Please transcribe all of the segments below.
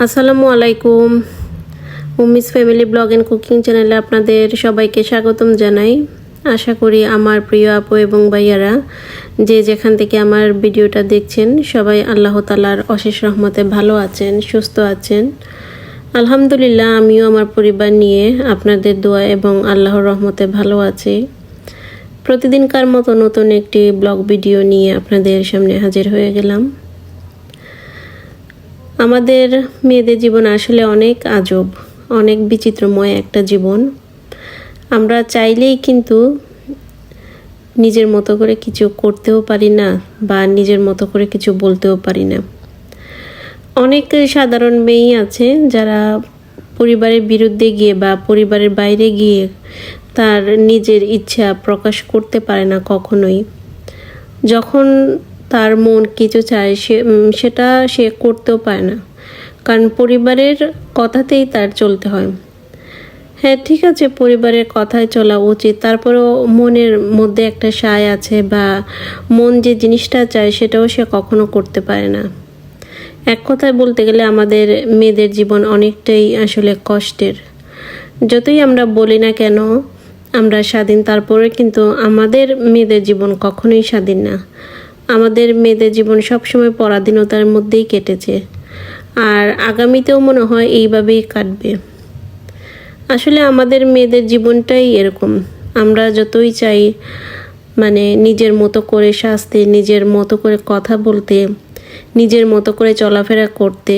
আসসালামু আলাইকুম। Ummis family blog and cooking চ্যানেলে আপনাদের সবাইকে স্বাগতম জানাই। আশা করি আমার প্রিয় আপু এবং ভাইয়ারা যে যেখান থেকে আমার ভিডিওটা দেখছেন সবাই আল্লাহ তাআলার অশেষ রহমতে ভালো আছেন, সুস্থ আছেন। আলহামদুলিল্লাহ, আমিও আমার পরিবার নিয়ে আপনাদের দোয়া এবং আল্লাহর রহমতে ভালো আছি। প্রতিদিনকার মতো নতুন একটি ব্লগ ভিডিও নিয়ে আপনাদের সামনে হাজির হয়ে গেলাম। আমাদের মেয়েদের জীবন আসলে অনেক আজব, অনেক বিচিত্রময় একটা জীবন। আমরা চাইলেই কিন্তু নিজের মতো করে কিছু করতেও পারি না বা নিজের মতো করে কিছু বলতেও পারি না। অনেক সাধারণ মেয়েই আছে যারা পরিবারের বিরুদ্ধে গিয়ে বা পরিবারের বাইরে গিয়ে তার নিজের ইচ্ছা প্রকাশ করতে পারে না কখনোই। যখন তার মন কিছু চায় সেটা সে করতেও পারে না, কারণ পরিবারের কথাতেই তার চলতে হয়। হ্যাঁ, ঠিক আছে, পরিবারের কথায় চলা উচিত, তারপরেও মনের মধ্যে একটা সায় আছে বা মন যে জিনিসটা চায় সেটাও সে কখনো করতে পারে না। এক কথায় বলতে গেলে আমাদের মেয়েদের জীবন অনেকটাই আসলে কষ্টের। যতই আমরা বলি না কেন আমরা স্বাধীন, তারপরে কিন্তু আমাদের মেয়েদের জীবন কখনোই স্বাধীন না। আমাদের মেয়েদের জীবন সবসময় পরাধীনতার মধ্যেই কেটেছে, আর আগামীতেও মনে হয় এইভাবেই কাটবে। আসলে আমাদের মেয়েদের জীবনটাই এরকম। আমরা যতই চাই নিজের মতো করে সাজতে, নিজের মতো করে কথা বলতে, নিজের মতো করে চলাফেরা করতে,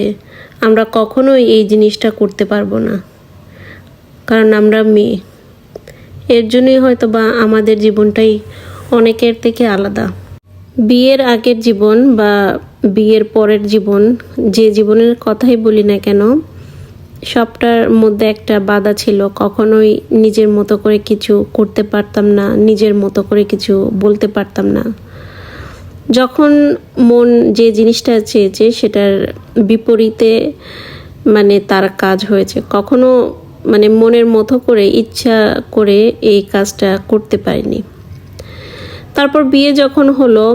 আমরা কখনোই এই জিনিসটা করতে পারবো না, কারণ আমরা মেয়ে। এর জন্যই হয়তো বা আমাদের জীবনটাই অনেকের থেকে আলাদা। বিয়ের আগের জীবন বা বিয়ের পরের জীবন, যে জীবনের কথাই বলি না কেন, সবটার মধ্যে একটা বাধা ছিল। কখনোই নিজের মতো করে কিছু করতে পারতাম না, নিজের মতো করে কিছু বলতে পারতাম না। যখন মন যে জিনিসটা চেয়েছে সেটার বিপরীতে তার কাজ হয়েছে। কখনো মনের মতো করে ইচ্ছা করে এই কাজটা করতে পারিনি। তারপর বিয়ে যখন হলো,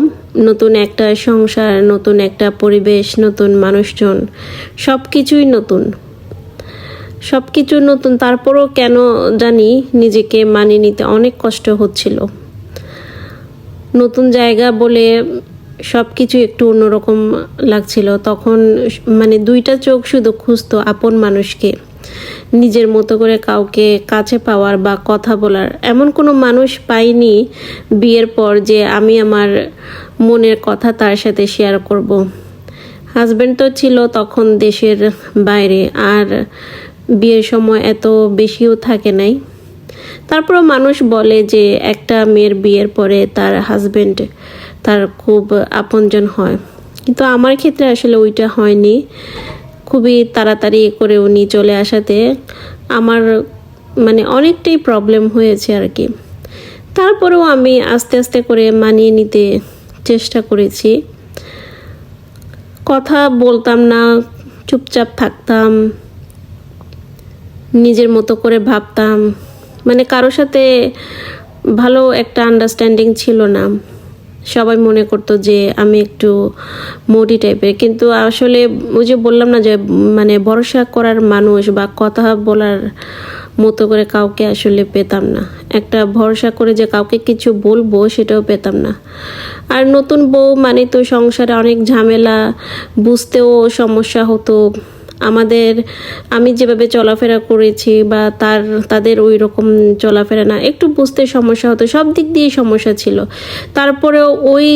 নতুন একটা সংসার, নতুন একটা পরিবেশ, নতুন মানুষজন, সব কিছুই নতুন, সব কিছু নতুন। তারপরও কেন জানি নিজেকে মানিয়ে নিতে অনেক কষ্ট হচ্ছিল। নতুন জায়গা বলে সব কিছু একটু অন্যরকম লাগছিল। তখন দুইটা চোখ শুধু খুঁজতো আপন মানুষকে, নিজের মতো করে কাউকে কাছে পাওয়ার বা কথা বলার। এমন কোনো মানুষ পাইনি বিয়ের পর যে আমি আমার মনের কথা তার সাথে শেয়ার করব। হাজব্যান্ড তো ছিল তখন দেশের বাইরে, আর বিয়ের সময় এত বেশিও থাকে নাই। তারপরও মানুষ বলে যে একটা মেয়ের বিয়ের পরে তার হাজব্যান্ড তার খুব আপনজন হয়, কিন্তু আমার ক্ষেত্রে আসলে ওইটা হয়নি। খুবই তাড়াতাড়ি করে উনি চলে আসাতে আমার অনেকটাই প্রবলেম হয়েছে আর কি। তারপরেও আমি আস্তে আস্তে করে মানিয়ে নিতে চেষ্টা করেছি। কথা বলতাম না, চুপচাপ থাকতাম, নিজের মতো করে ভাবতাম। কারোর সাথে ভালো একটা আন্ডারস্ট্যান্ডিং ছিল না। সবাই মনে করতো যে আমি একটু মোটি টাইপের, কিন্তু আসলে ওই যে বললাম না যে ভরসা করার মানুষ বা কথা বলার মতো করে কাউকে আসলে পেতাম না। একটা ভরসা করে যে কাউকে কিছু বলবো সেটাও পেতাম না। আর নতুন বউ তো সংসারে অনেক ঝামেলা, বুঝতেও সমস্যা হতো। আমি যেভাবে চলাফেরা করেছি বা তাদের ওই রকম চলাফেরা না, একটু বুঝতে সমস্যা হতো। সব দিক দিয়ে সমস্যা ছিল। তারপরেও ওই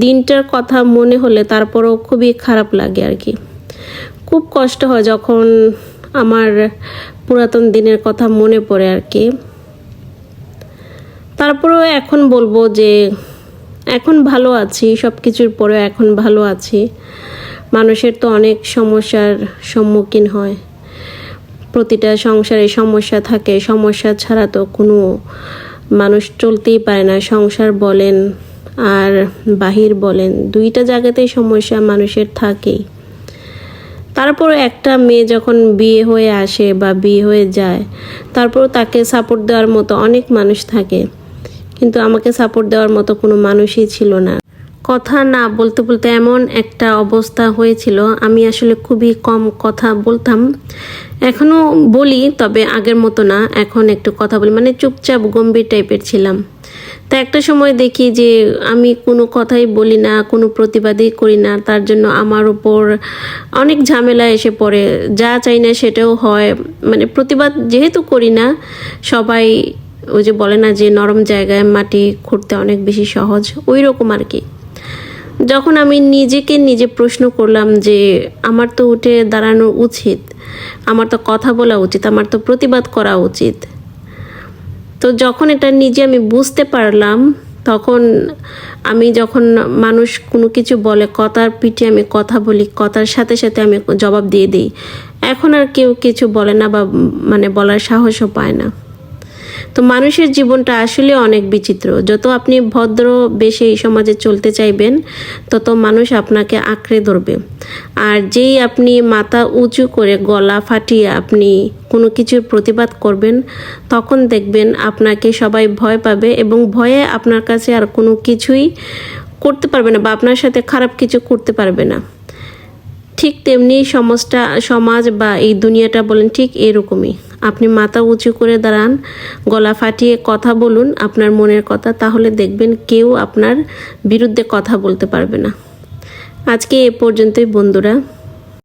দিনটার কথা মনে হলে তারপরেও খুবই খারাপ লাগে আর কি। খুব কষ্ট হয় যখন আমার পুরাতন দিনের কথা মনে পড়ে আর কি। তারপরেও এখন বলবো যে এখন ভালো আছি, সব কিছুর পরেও এখন ভালো আছি। মানুষের তো অনেক সমস্যার সম্মুখীন হয়, প্রতিটা সংসারে সমস্যা থাকে। সমস্যা ছাড়া তো কোনো মানুষ চলতেই পারে না। সংসার বলেন আর বাহির বলেন, দুইটা জায়গাতেই সমস্যা মানুষের থাকেই। তারপর একটা মেয়ে যখন বিয়ে হয়ে আসে বা বিয়ে হয়ে যায়, তারপর তাকে সাপোর্ট দেওয়ার মতো অনেক মানুষ থাকে, কিন্তু আমাকে সাপোর্ট দেওয়ার মতো কোনো মানুষই ছিল না। কথা না বলতে বলতে এমন একটা অবস্থা হয়েছিল, আমি আসলে খুবই কম কথা বলতাম। এখনও বলি, তবে আগের মতো না। এখন একটু কথা বলি, মানে চুপচাপ গম্ভীর টাইপের ছিলাম। তা একটা সময় দেখি যে আমি কোনো কথাই বলি না, কোনো প্রতিবাদই করি না, তার জন্য আমার উপর অনেক ঝামেলা এসে পড়ে। যা চাই না সেটাও হয়। মানে প্রতিবাদ যেহেতু করি না, সবাই ওই যে বলে না যে নরম জায়গায় মাটি খুঁড়তে অনেক বেশি সহজ, ওই রকম আর কি। যখন আমি নিজেকে নিজে প্রশ্ন করলাম যে আমার তো উঠে দাঁড়ানো উচিত, আমার তো কথা বলা উচিত, আমার তো প্রতিবাদ করা উচিত, তো যখন এটা নিজে আমি বুঝতে পারলাম, তখন আমি যখন মানুষ কোনো কিছু বলে, কথার পিঠে আমি কথা বলি, কথার সাথে সাথে আমি জবাব দিয়ে দিই। এখন আর কেউ কিছু বলে না, বা মানে বলার সাহসও পায় না। তো মানুষের জীবনটা আসলে অনেক বিচিত্র। যত আপনি ভদ্র বেশে এই সমাজে চলতে চাইবেন, তত মানুষ আপনাকে আঁকড়ে ধরবে। আর যেই আপনি মাথা উঁচু করে গলা ফাটিয়ে আপনি কোনো কিছুর প্রতিবাদ করবেন, তখন দেখবেন আপনাকে সবাই ভয় পাবে, এবং ভয়ে আপনার কাছে আর কোনো কিছুই করতে পারবে না, বা আপনার সাথে খারাপ কিছু করতে পারবে না। ঠিক তেমনি সমাজ বা এই দুনিয়াটা বলেন ঠিক এরকমই। আপনি মাথা উঁচু করে দাঁড়ান, গলা ফাটিয়ে কথা বলুন আপনার মনের কথা, তাহলে দেখবেন কেউ আপনার বিরুদ্ধে কথা বলতে পারবে না। আজকে এ পর্যন্তই বন্ধুরা।